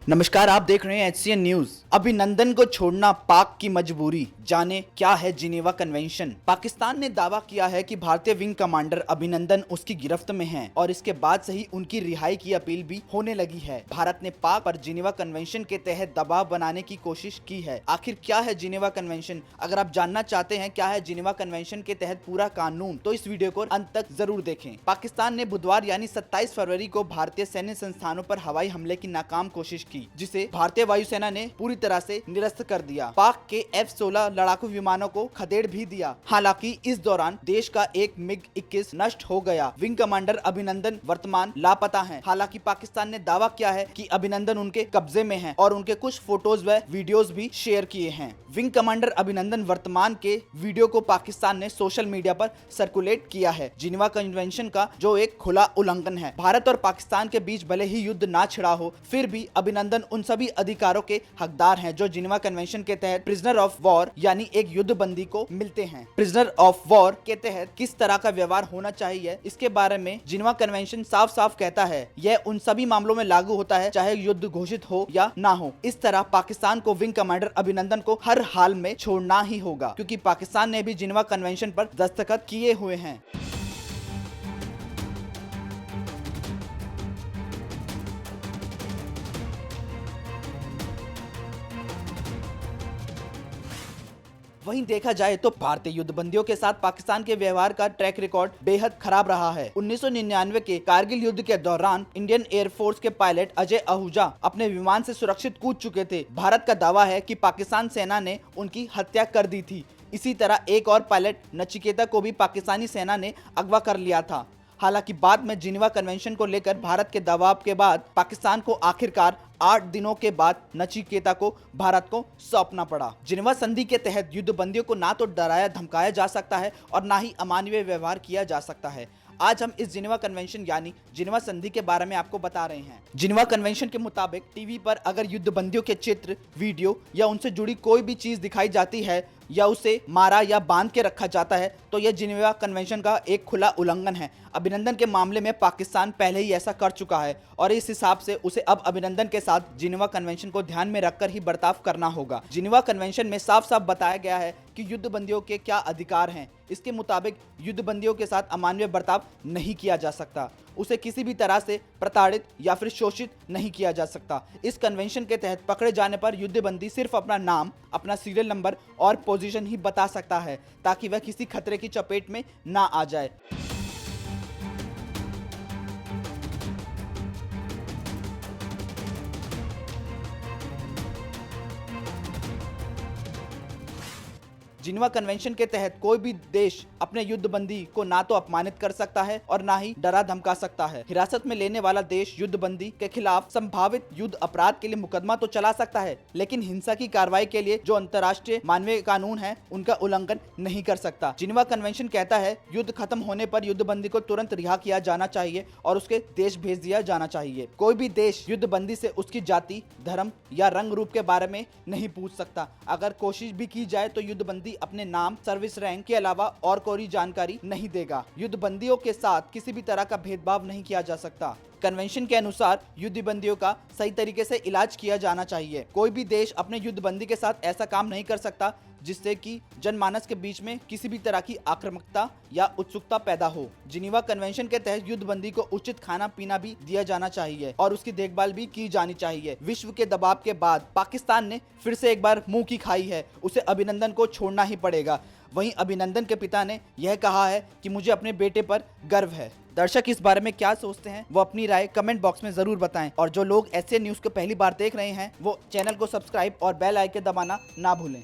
नमस्कार, आप देख रहे हैं HCN न्यूज। अभिनंदन को छोड़ना पाक की मजबूरी, जाने क्या है जिनेवा कन्वेंशन। पाकिस्तान ने दावा किया है कि भारतीय विंग कमांडर अभिनंदन उसकी गिरफ्त में हैं और इसके बाद से ही उनकी रिहाई की अपील भी होने लगी है। भारत ने पाक पर जिनेवा कन्वेंशन के तहत दबाव बनाने की कोशिश की है। आखिर क्या है जिनेवा कन्वेंशन? अगर आप जानना चाहते हैं क्या है जिनेवा कन्वेंशन के तहत पूरा कानून, तो इस वीडियो को अंत तक जरूर देखें। पाकिस्तान ने बुधवार यानी 27 फरवरी को भारतीय सैन्य संस्थानों पर हवाई हमले की नाकाम कोशिश की, जिसे भारतीय वायुसेना ने पूरी तरह से निरस्त कर दिया। पाक के F-16 लड़ाकू विमानों को खदेड़ भी दिया। हालांकि इस दौरान देश का एक MiG-21 नष्ट हो गया। विंग कमांडर अभिनंदन वर्तमान लापता हैं। हालांकि पाकिस्तान ने दावा किया है कि अभिनंदन उनके कब्जे में हैं और उनके कुछ फोटोज व वीडियोस भी शेयर किए हैं। विंग कमांडर अभिनंदन वर्तमान के वीडियो को पाकिस्तान ने सोशल मीडिया पर सर्कुलेट किया है, जिनेवा कन्वेंशन का जो एक खुला उल्लंघन है। भारत और पाकिस्तान के बीच भले ही युद्ध ना छिड़ा हो, फिर भी अभिनंदन उन सभी अधिकारों के हकदार हैं जो जिनेवा कन्वेंशन के तहत प्रिजनर ऑफ वॉर यानी एक युद्ध बंदी को मिलते हैं। प्रिजनर ऑफ वॉर के तहत किस तरह का व्यवहार होना चाहिए, इसके बारे में जिनेवा कन्वेंशन साफ साफ कहता है। यह उन सभी मामलों में लागू होता है चाहे युद्ध घोषित हो या ना हो। इस तरह पाकिस्तान को विंग कमांडर अभिनंदन को हर हाल में छोड़ना ही होगा, क्योंकि पाकिस्तान ने भी जिनेवा कन्वेंशन पर दस्तखत किए हुए हैं। वहीं देखा जाए तो भारतीय युद्धबंदियों के साथ पाकिस्तान के व्यवहार का ट्रैक रिकॉर्ड बेहद खराब रहा है। 1999 के कारगिल युद्ध के दौरान इंडियन एयरफोर्स के पायलट अजय आहूजा अपने विमान से सुरक्षित कूद चुके थे। भारत का दावा है कि पाकिस्तान सेना ने उनकी हत्या कर दी थी। इसी तरह एक और पायलट नचिकेता को भी पाकिस्तानी सेना ने अगवा कर लिया था। हालांकि बाद में जिनेवा कन्वेंशन को लेकर भारत के दबाव के बाद पाकिस्तान को आखिरकार 8 दिनों के बाद नचिकेता को भारत को सौंपना पड़ा। जिनेवा संधि के तहत युद्धबंदियों को ना तो डराया धमकाया जा सकता है और ना ही अमानवीय व्यवहार किया जा सकता है। आज हम इस जिनेवा कन्वेंशन यानी जिनेवा संधि के बारे में आपको बता रहे हैं। जिनेवा कन्वेंशन के मुताबिक टीवी पर अगर युद्धबंदियों के चित्र, वीडियो या उनसे जुड़ी कोई भी चीज दिखाई जाती है या उसे मारा या बांध के रखा जाता है तो यह जिनेवा कन्वेंशन का एक खुला उल्लंघन है। अभिनंदन के मामले में पाकिस्तान पहले ही ऐसा कर चुका है और इस हिसाब से उसे अब अभिनंदन के साथ जिनेवा कन्वेंशन को ध्यान में रखकर ही बर्ताव करना होगा। जिनेवा कन्वेंशन में साफ साफ बताया गया है कि युद्धबंदियों के क्या अधिकार हैं। इसके मुताबिक युद्धबंदियों के साथ अमानवीय बर्ताव नहीं किया जा सकता, उसे किसी भी तरह से प्रताड़ित या फिर शोषित नहीं किया जा सकता। इस कन्वेंशन के तहत पकड़े जाने पर युद्धबंदी सिर्फ अपना नाम, अपना सीरियल नंबर और पोजीशन ही बता सकता है ताकि वह किसी खतरे की चपेट में ना आ जाए। जिनेवा कन्वेंशन के तहत कोई भी देश अपने युद्धबंदी को ना तो अपमानित कर सकता है और ना ही डरा धमका सकता है। हिरासत में लेने वाला देश युद्धबंदी के खिलाफ संभावित युद्ध अपराध के लिए मुकदमा तो चला सकता है, लेकिन हिंसा की कार्रवाई के लिए जो अंतर्राष्ट्रीय मानवीय कानून है उनका उल्लंघन नहीं कर सकता। जिनेवा कन्वेंशन कहता है युद्ध खत्म होने पर युद्धबंदी को तुरंत रिहा किया जाना चाहिए और उसके देश भेज दिया जाना चाहिए। कोई भी देश युद्धबंदी से उसकी जाति, धर्म या रंग रूप के बारे में नहीं पूछ सकता। अगर कोशिश भी की जाए तो युद्धबंदी अपने नाम, सर्विस रैंक के अलावा और कोई जानकारी नहीं देगा। युद्धबंदियों के साथ किसी भी तरह का भेदभाव नहीं किया जा सकता। कन्वेंशन के अनुसार युद्धबंदियों का सही तरीके से इलाज किया जाना चाहिए। कोई भी देश अपने युद्धबंदी के साथ ऐसा काम नहीं कर सकता जिससे कि जनमानस के बीच में किसी भी तरह की आक्रामकता या उत्सुकता पैदा हो। जिनेवा कन्वेंशन के तहत युद्धबंदी को उचित खाना पीना भी दिया जाना चाहिए और उसकी देखभाल भी की जानी चाहिए। विश्व के दबाव के बाद पाकिस्तान ने फिर से एक बार मुंह की खाई है, उसे अभिनंदन को छोड़ना ही पड़ेगा। वहीं अभिनंदन के पिता ने यह कहा है कि मुझे अपने बेटे पर गर्व है। दर्शक इस बारे में क्या सोचते हैं वो अपनी राय कमेंट बॉक्स में जरूर बताएं और जो लोग HCN न्यूज को पहली बार देख रहे हैं वो चैनल को सब्सक्राइब और बेल आइकन दबाना ना भूलें।